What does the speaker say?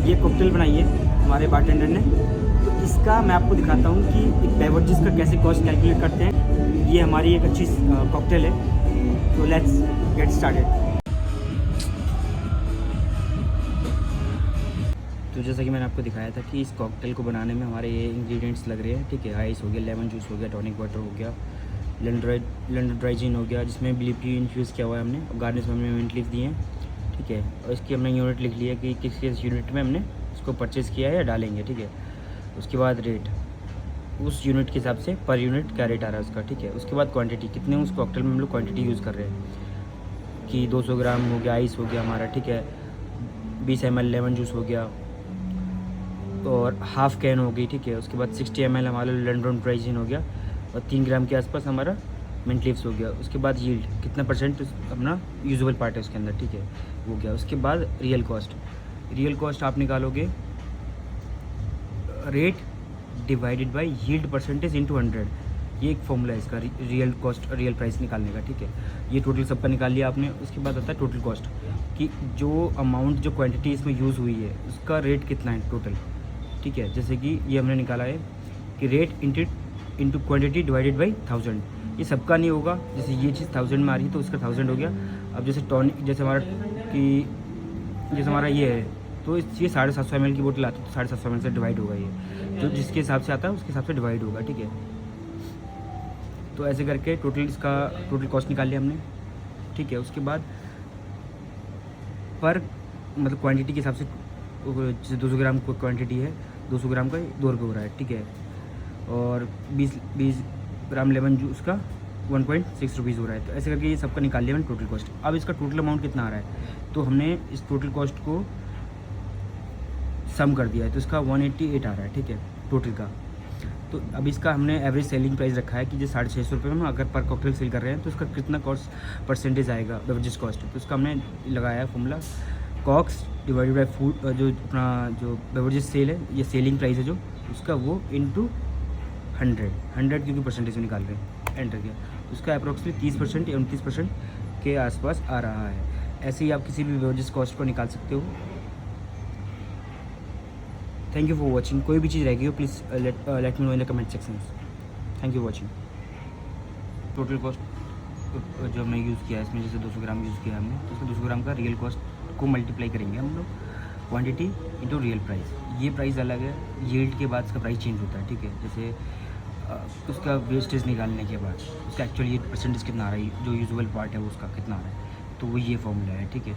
ये कॉकटेल बनाई है हमारे बारटेंडर ने। तो इसका मैं आपको दिखाता हूँ कि एक बेवरेजेस का कैसे कॉस्ट कैलकुलेट करते हैं। ये हमारी एक अच्छी कॉकटेल है। तो लेट्स गेट स्टार्टेड। तो जैसा कि मैंने आपको दिखाया था कि इस कॉकटेल को बनाने में हमारे ये इंग्रेडिएंट्स लग रहे हैं, ठीक है। आइस हो गया, लेमन जूस हो गया, टॉनिक वाटर हो गया, लेंडर हो गया जिसमें ब्लीच इन्फ्यूज़ किया हुआ है हमने, और गार्निश में हमने मिंट लीफ दिए हैं, ठीक है। और इसकी हमने यूनिट लिख लिया कि किस किस यूनिट में हमने इसको परचेज़ किया है या डालेंगे, ठीक है। उसके बाद रेट, उस यूनिट के हिसाब से पर यूनिट क्या रेट आ रहा है उसका, ठीक है। उसके बाद क्वांटिटी, कितने उस कॉकटेल में हम लोग क्वांटिटी यूज़ कर रहे हैं कि 200 ग्राम हो गया आइस हो गया हमारा, ठीक है। 20 ml लेमन जूस हो गया और हाफ़ कैन हो गई, ठीक है। उसके बाद 60 ml हमारा लेंडर हो गया और 3 ग्राम के आसपास हमारा मिंट लीव्स हो गया। उसके बाद यील्ड कितना परसेंट अपना यूजुअल पार्ट है उसके अंदर, ठीक है, वो गया। उसके बाद रियल कॉस्ट आप निकालोगे rate divided by yield percentage into 100। ये एक फॉर्मूला है इसका रियल कॉस्ट रियल प्राइस निकालने का, ठीक है। ये टोटल सबका निकाल लिया आपने। उसके बाद आता है टोटल कॉस्ट कि जो अमाउंट जो क्वांटिटी इसमें यूज़ हुई है उसका रेट कितना है टोटल, ठीक है। जैसे कि ये हमने निकाला है कि rate into quantity divided by 1000। ये सबका नहीं होगा, जैसे ये चीज़ 1000 में आ रही है तो उसका 1000 हो गया। अब जैसे टॉनिक, जैसे हमारा ये है तो ये 750 ml की बोतल आती है तो 750 ml से डिवाइड होगा। ये जो जिसके हिसाब से आता है उसके हिसाब से डिवाइड होगा, ठीक है। तो ऐसे करके टोटल कॉस्ट निकाल लिया हमने, ठीक है। उसके बाद पर मतलब क्वांटिटी के हिसाब से, जैसे 200 ग्राम को क्वांटिटी है, 200 ग्राम का 2 रुपये हो रहा है, ठीक है। और 20 ग्राम लेमन जूस का 1.6 रुपीज़ हो रहा है। तो ऐसे करके ये सबका निकाल लिया मैंने टोटल कॉस्ट। अब इसका टोटल अमाउंट कितना आ रहा है तो हमने इस टोटल कॉस्ट को सम कर दिया है तो इसका 188 आ रहा है, ठीक है, टोटल का। तो अब इसका हमने एवरेज सेलिंग प्राइस रखा है कि जो 650 रुपये में अगर पर कॉकटेल सेल कर रहे हैं तो इसका कितना कॉस्ट परसेंटेज आएगा बेवरेजेस कॉस्ट। तो इसका हमने लगाया है formula COGS divided by food, जो अपना जो बेवरेजेस सेल है, ये सेलिंग प्राइस है जो उसका, वो इंटू 100 क्योंकि परसेंटेज में निकाल रहे हैं, एंटर किया। तो उसका अप्रोक्सीमेटली 30% या 29% के आसपास आ रहा है। ऐसे ही आप किसी भी बेवरेजेस कॉस्ट को निकाल सकते हो। Thank you for watching. कोई भी चीज़ रहेगी हो please let me know in the comment section. Thank you watching. Total cost जो हमने यूज़ किया है इसमें, जैसे 200 ग्राम यूज़ किया हमने तो उसमें 200 ग्राम का रियल कॉस्ट को मल्टीप्लाई करेंगे हम लोग क्वांटिटी इंटू रियल प्राइस। ये प्राइस अलग है, यील्ड के बाद इसका प्राइस चेंज होता है, ठीक है। जैसे उसका वेस्टेज निकालने के बाद उसका एक्चुअली परसेंटेज कितना आ रहा है, जो यूजुअल पार्ट है उसका कितना आ रहा है, तो वो ये फॉर्मूला है, ठीक है।